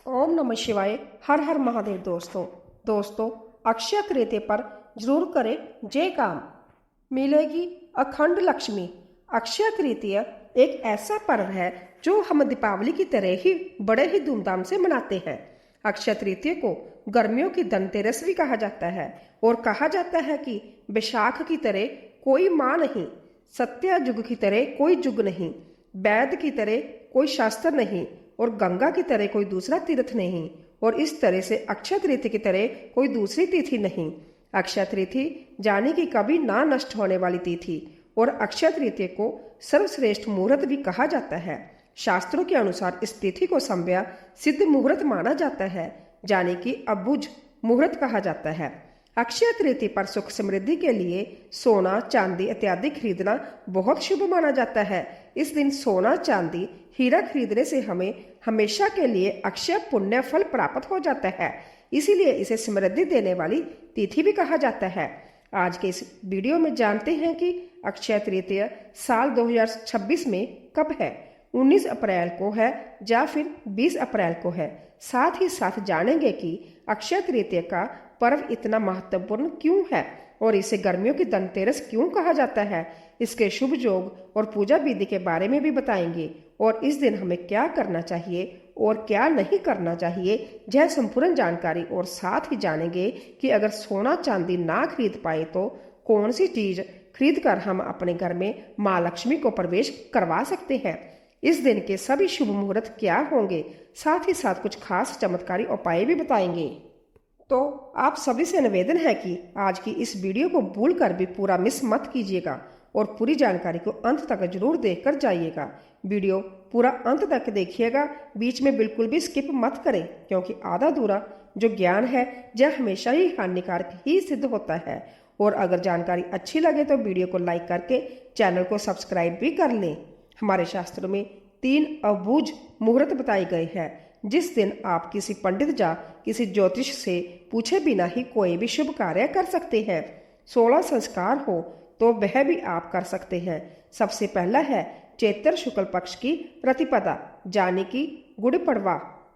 ओम नमः शिवाय। हर हर महादेव। दोस्तों अक्षय तृतीया पर जरूर करें जय काम, मिलेगी अखंड लक्ष्मी। अक्षय तृतीया एक ऐसा पर्व है जो हम दीपावली की तरह ही बड़े ही धूमधाम से मनाते हैं। अक्षय तृतीया को गर्मियों की धनतेरस भी कहा जाता है और कहा जाता है कि वैशाख की तरह कोई माँ नहीं, सत्य युग की तरह कोई युग नहीं, वैद की तरह कोई शास्त्र नहीं और गंगा की तरह कोई दूसरा तीर्थ नहीं, और इस तरह से अक्षय तृतीया की तरह कोई दूसरी तिथि नहीं। अक्षय तृतीया जाने की कभी ना नष्ट होने वाली तिथि और अक्षय तृतीया को सर्वश्रेष्ठ मुहूर्त भी कहा जाता है। शास्त्रों के अनुसार इस तिथि को संध्या सिद्ध मुहूर्त माना जाता है, जाने की अबुझ मुहूर्त कहा जाता है। अक्षय तृतीया पर सुख समृद्धि के लिए सोना चांदी इत्यादि खरीदना बहुत शुभ माना जाता है। इस दिन सोना चांदी हीरा खरीदने से हमें हमेशा के लिए अक्षय पुण्य फल प्राप्त हो जाता है, इसीलिए इसे समृद्धि देने वाली तिथि भी कहा जाता है। आज के इस वीडियो में जानते हैं कि अक्षय तृतीया साल 2026 में कब है, 19 अप्रैल को है या फिर 20 अप्रैल को है। साथ ही साथ जानेंगे कि अक्षय तृतीया का पर्व इतना महत्वपूर्ण क्यों है और इसे गर्मियों की धनतेरस क्यों कहा जाता है। इसके शुभ योग और पूजा विधि के बारे में भी बताएंगे और इस दिन हमें क्या करना चाहिए और क्या नहीं करना चाहिए, यह संपूर्ण जानकारी। और साथ ही जानेंगे कि अगर सोना चांदी ना खरीद पाए तो कौन सी चीज खरीद कर हम अपने घर में माँ लक्ष्मी को प्रवेश करवा सकते हैं। इस दिन के सभी शुभ मुहूर्त क्या होंगे, साथ ही साथ कुछ खास चमत्कारी उपाय भी बताएंगे। तो आप सभी से निवेदन है कि आज की इस वीडियो को भूलकर भी पूरा मिस मत कीजिएगा और पूरी जानकारी को अंत तक जरूर देखकर जाइएगा। वीडियो पूरा अंत तक देखिएगा, बीच में बिल्कुल भी स्किप मत करें, क्योंकि आधा अधूरा जो ज्ञान है यह हमेशा ही हानिकारक ही सिद्ध होता है। और अगर जानकारी अच्छी लगे तो वीडियो को लाइक करके चैनल को सब्सक्राइब भी कर लें। हमारे शास्त्रों में 3 अबूझ मुहूर्त बताए गए हैं, जिस दिन आप किसी पंडित या किसी ज्योतिष से पूछे बिना ही कोई भी शुभ कार्य कर सकते हैं। 16 संस्कार हो तो वह भी आप कर सकते हैं। सबसे पहला है चैत्र शुक्ल पक्ष की प्रतिपदा यानी कि गुड़ पड़वा,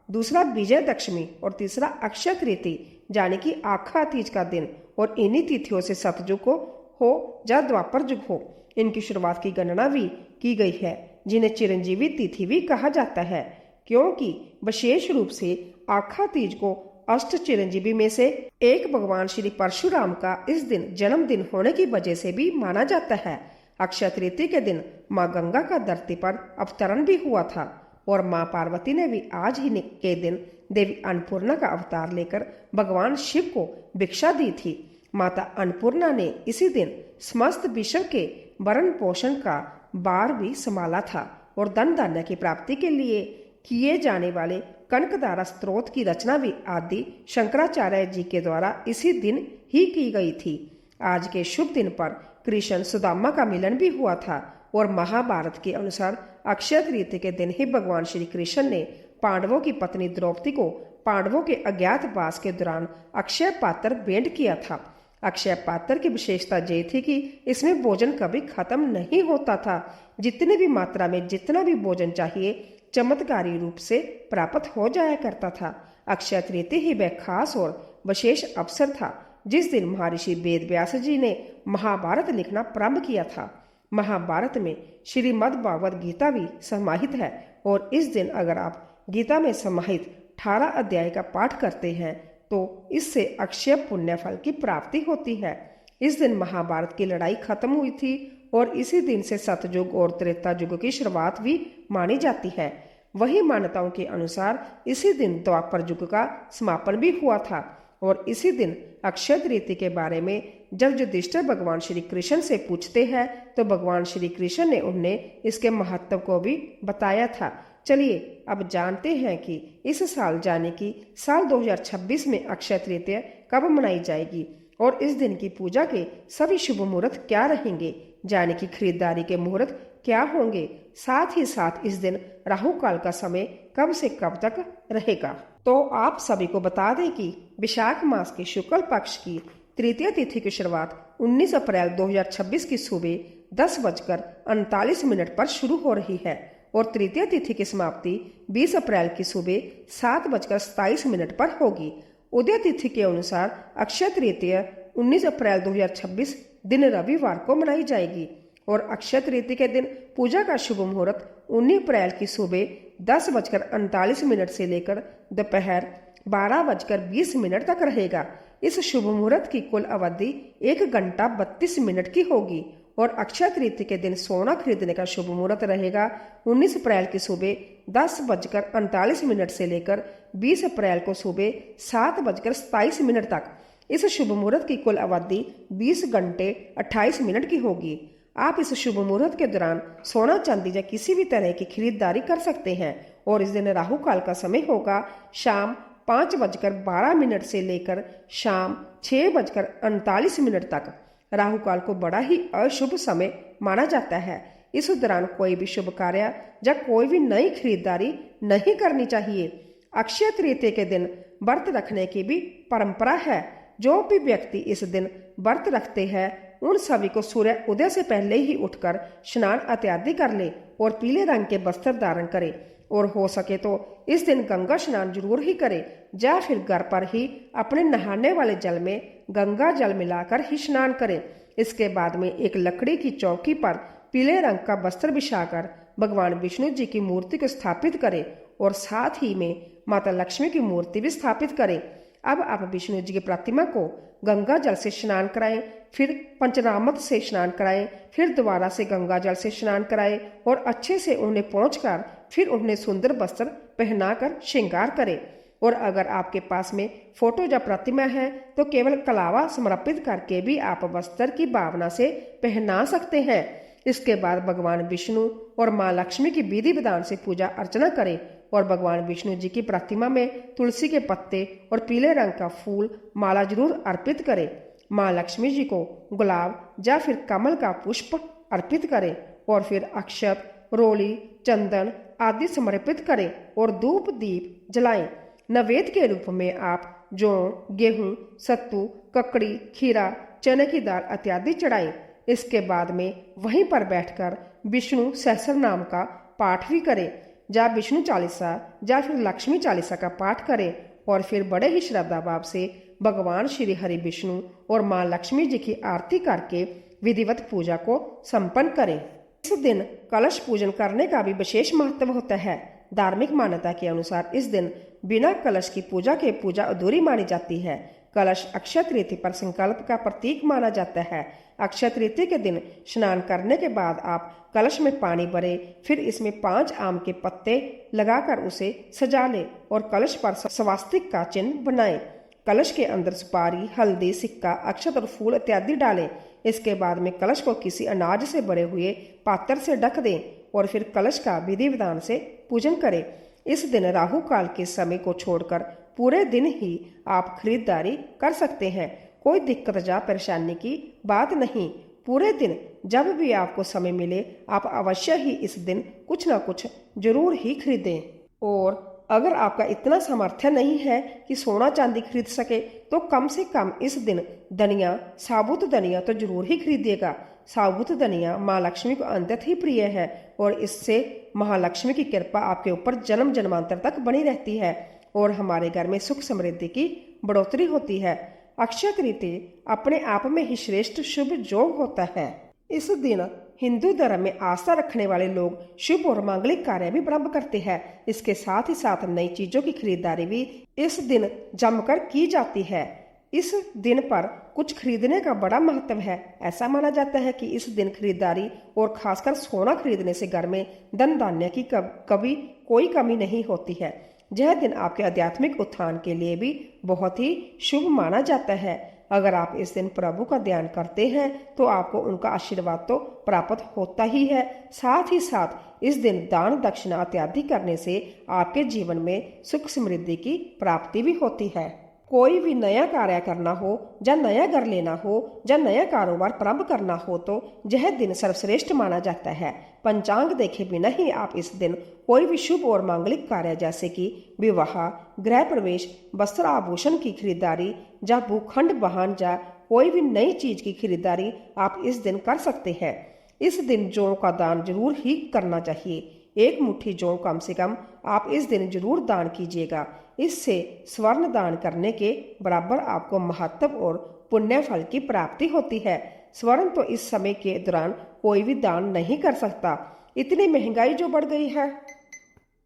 दूसरा विजय दशमी और तीसरा अक्षय तृतीया यानी कि आखा तीज का दिन। और इन्हीं तिथियों से सतयुग को हो या द्वापर युग हो, इनकी शुरुआत की गणना भी की गई है, जिन्हें चिरंजीवी तिथि भी कहा जाता है, क्योंकि विशेष रूप से आखा तीज को अष्ट चिरंजीवी में से एक भगवान श्री परशुराम का इस दिन जन्मदिन होने की वजह से भी माना जाता है। अक्षय तृतीया के दिन माँ गंगा का धरती पर अवतरण भी हुआ था और माँ पार्वती ने भी आज ही के दिन देवी अन्नपूर्णा का अवतार लेकर भगवान शिव को भिक्षा दी थी। माता अन्नपूर्णा ने इसी दिन समस्त विश्व के भरण पोषण का भार भी संभाला था और धन धान्य की प्राप्ति के लिए किए जाने वाले कनकधारा स्त्रोत की रचना भी आदि शंकराचार्य जी के द्वारा इसी दिन ही की गई थी। आज के शुभ दिन पर कृष्ण सुदामा का मिलन भी हुआ था और महाभारत के अनुसार अक्षय तृतीया के दिन ही भगवान श्री कृष्ण ने पांडवों की पत्नी द्रौपदी को पांडवों के अज्ञातवास के दौरान अक्षय पात्र भेंट किया था। अक्षय पात्र की विशेषता यह थी कि इसमें भोजन कभी खत्म नहीं होता था। जितनी भी मात्रा में जितना भी भोजन चाहिए चमत्कारी रूप से प्राप्त हो जाया करता था। अक्षय तृतीया ही वह खास और विशेष अवसर था जिस दिन महर्षि वेद व्यास जी ने महाभारत लिखना प्रारंभ किया था। महाभारत में श्रीमद् भागवत गीता भी समाहित है और इस दिन अगर आप गीता में समाहित 18 अध्याय का पाठ करते हैं तो इससे अक्षय पुण्य फल की प्राप्ति होती है। इस दिन महाभारत की लड़ाई खत्म हुई थी और इसी दिन से सतयुग और त्रेता युग की शुरुआत भी मानी जाती है। वही मान्यताओं के अनुसार इसी दिन द्वापर युग का समापन भी हुआ था और इसी दिन अक्षय तृतीया के बारे में जब युधिष्ठिर भगवान श्री कृष्ण से पूछते हैं तो भगवान श्री कृष्ण ने उन्हें इसके महत्व को भी बताया था। चलिए अब जानते हैं कि इस साल यानी कि साल 2026 में अक्षय तृतीया कब मनाई जाएगी और इस दिन की पूजा के सभी शुभ मुहूर्त क्या रहेंगे, यानी कि खरीदारी के मुहूर्त क्या होंगे। साथ ही साथ इस दिन राहु काल का समय कब से कब तक रहेगा। तो आप सभी को बता दें कि वैशाख मास के शुक्ल पक्ष की तृतीय तिथि की शुरुआत 19 अप्रैल 2026 की सुबह 10:39 पर शुरू हो रही है और तृतीय तिथि की समाप्ति 20 अप्रैल की सुबह 7:27 पर होगी। उदय तिथि के अनुसार अक्षय तृतीया 19 अप्रैल 2026 दिन रविवार को मनाई जाएगी और अक्षय तृतीया के दिन पूजा का शुभ मुहूर्त 19 अप्रैल की सुबह 10:39 से लेकर दोपहर 12:20 तक रहेगा। इस शुभ मुहूर्त की कुल अवधि 1 घंटा 32 मिनट की होगी और अक्षय तृतीया के दिन सोना खरीदने का शुभ मुहूर्त रहेगा 19 अप्रैल की सुबह 10:39 से लेकर 20 अप्रैल को सुबह 7:27 तक। इस शुभ मुहूर्त की कुल अवधि 20 घंटे 28 मिनट की होगी। आप इस शुभ मुहूर्त के दौरान सोना चांदी या किसी भी तरह की खरीदारी कर सकते हैं और इस दिन राहु काल का समय होगा शाम 5:12 से लेकर शाम 6:39 तक। राहु काल को बड़ा ही अशुभ समय माना जाता है। इस दौरान कोई भी शुभ कार्य या कोई भी नई खरीदारी नहीं करनी चाहिए। अक्षय तृतीया के दिन व्रत रखने की भी परंपरा है। जो भी व्यक्ति इस दिन व्रत रखते हैं उन सभी को सूर्य उदय से पहले ही उठकर स्नान इत्यादि कर ले और पीले रंग के वस्त्र धारण करे और हो सके तो इस दिन गंगा स्नान जरूर ही करे या फिर घर पर ही अपने नहाने वाले जल में गंगा जल मिलाकर ही स्नान करें। इसके बाद में एक लकड़ी की चौकी पर पीले रंग का वस्त्र बिछाकर भगवान विष्णु जी की मूर्ति को स्थापित करें और साथ ही में माता लक्ष्मी की मूर्ति भी स्थापित करें। अब आप विष्णु जी की प्रतिमा को गंगा जल से स्नान कराएं, फिर पंचनामत से स्नान कराएं, फिर दोबारा से गंगा जल से स्नान कराएं और अच्छे से उन्हें पोंछकर फिर उन्हें सुंदर वस्त्र पहनाकर श्रृंगार करें। और अगर आपके पास में फोटो या प्रतिमा है तो केवल कलावा समर्पित करके भी आप वस्त्र की भावना से पहना सकते हैं। इसके बाद भगवान विष्णु और माँ लक्ष्मी की विधि विधान से पूजा अर्चना करें और भगवान विष्णु जी की प्रतिमा में तुलसी के पत्ते और पीले रंग का फूल माला जरूर अर्पित करें। माँ लक्ष्मी जी को गुलाब या फिर कमल का पुष्प अर्पित करें और फिर अक्षत, रोली, चंदन आदि समर्पित करें और धूप दीप जलाएं। नैवेद्य के रूप में आप जौ, गेहूं, सत्तू, ककड़ी, खीरा, चने की दाल इत्यादि चढ़ाएं। इसके बाद में वहीं पर बैठकर विष्णु सहस्र नाम का पाठ भी करें या विष्णु चालीसा या फिर लक्ष्मी चालीसा का पाठ करें और फिर बड़े ही श्रद्धा भाव से भगवान श्री हरि विष्णु और माँ लक्ष्मी जी की आरती करके विधिवत पूजा को संपन्न करें। इस दिन कलश पूजन करने का भी विशेष महत्व होता है। धार्मिक मान्यता के अनुसार इस दिन बिना कलश की पूजा के पूजा अधूरी मानी जाती है। कलश अक्षय तृतीया पर संकल्प का प्रतीक माना जाता है। अक्षय तृतीया के दिन स्नान करने के बाद आप कलश में पानी भरें, फिर इसमें 5 आम के पत्ते लगाकर उसे सजा लें और कलश पर स्वास्तिक का चिन्ह बनाएं। कलश के अंदर सुपारी, हल्दी, सिक्का, अक्षत और फूल इत्यादि डालें। इसके बाद में कलश को किसी अनाज से भरे हुए पात्र से ढक दें और फिर कलश का विधि विधान से पूजन करें। इस दिन राहु काल के समय को छोड़कर पूरे दिन ही आप खरीदारी कर सकते हैं। कोई दिक्कत या परेशानी की बात नहीं। पूरे दिन जब भी आपको समय मिले आप अवश्य ही इस दिन कुछ ना कुछ जरूर ही खरीदें। और अगर आपका इतना सामर्थ्य नहीं है कि सोना चांदी खरीद सके तो कम से कम इस दिन धनिया, साबुत धनिया तो जरूर ही खरीदिएगा। साबुत धनिया माँ लक्ष्मी को अत्यंत ही प्रिय है और इससे महालक्ष्मी की कृपा आपके ऊपर जन्म जन्मांतर तक बनी रहती है और हमारे घर में सुख समृद्धि की बढ़ोतरी होती है। अक्षय तृतीया अपने आप में ही श्रेष्ठ शुभ योग होता है। इस दिन हिंदू धर्म में आस्था रखने वाले लोग शुभ और मांगलिक कार्य भी प्रारंभ करते हैं। इसके साथ ही साथ नई चीजों की खरीदारी भी इस दिन जमकर की जाती है। इस दिन पर कुछ खरीदने का बड़ा महत्व है। ऐसा माना जाता है कि इस दिन खरीदारी और खासकर सोना खरीदने से घर में धन धान्य की कभी कोई कमी नहीं होती है। यह दिन आपके आध्यात्मिक उत्थान के लिए भी बहुत ही शुभ माना जाता है। अगर आप इस दिन प्रभु का ध्यान करते हैं तो आपको उनका आशीर्वाद तो प्राप्त होता ही है। साथ ही साथ इस दिन दान दक्षिणा इत्यादि करने से आपके जीवन में सुख समृद्धि की प्राप्ति भी होती है। कोई भी नया कार्य करना हो या नया घर लेना हो या नया कारोबार प्रारंभ करना हो तो यह दिन सर्वश्रेष्ठ माना जाता है। पंचांग देखे बिना ही आप इस दिन कोई भी शुभ और मांगलिक कार्य जैसे कि विवाह, गृह प्रवेश, वस्त्र आभूषण की खरीदारी या भूखंड वाहन या कोई भी नई चीज की खरीदारी आप इस दिन कर सकते हैं। इस दिन जौ का दान जरूर ही करना चाहिए। एक मुट्ठी जौ कम से कम आप इस दिन जरूर दान कीजिएगा। इससे स्वर्ण दान करने के बराबर आपको महत्व और पुण्य फल की प्राप्ति होती है। स्वर्ण तो इस समय के दौरान कोई भी दान नहीं कर सकता, इतनी महंगाई जो बढ़ गई है।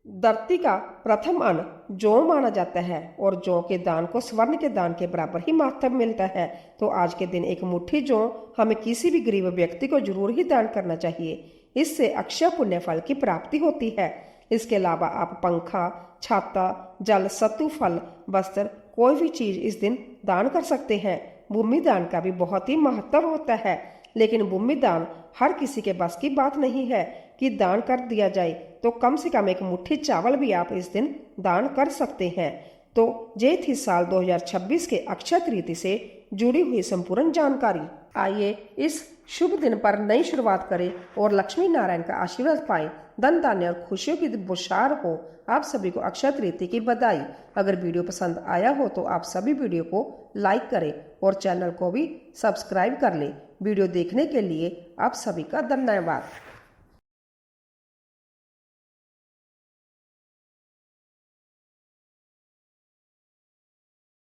धरती का प्रथम अन्न जौ माना जाता है और जौ के दान को स्वर्ण के दान के बराबर ही महत्व मिलता है। तो आज के दिन एक मुट्ठी जौ हमें किसी भी गरीब व्यक्ति को जरूर ही दान करना चाहिए। इससे अक्षय पुण्य फल की प्राप्ति होती है। इसके अलावा आप पंखा, छाता, जल, सत्तू, फल, वस्त्र कोई भी चीज इस दिन दान कर सकते हैं। भूमि दान का भी बहुत ही महत्व होता है, लेकिन भूमि दान हर किसी के बस की बात नहीं है कि दान कर दिया जाए। तो कम से कम एक मुट्ठी चावल भी आप इस दिन दान कर सकते हैं। तो ये थी साल 2026 के अक्षय तृतीया से जुड़ी हुई संपूर्ण जानकारी। आइए इस शुभ दिन पर नई शुरुआत करें और लक्ष्मी नारायण का आशीर्वाद पाएं। धन धान्य और खुशियों की बौछार हो। आप सभी को अक्षय तृतीया की बधाई। अगर वीडियो पसंद आया हो तो आप सभी वीडियो को लाइक करें और चैनल को भी सब्सक्राइब कर लें। वीडियो देखने के लिए आप सभी का धन्यवाद।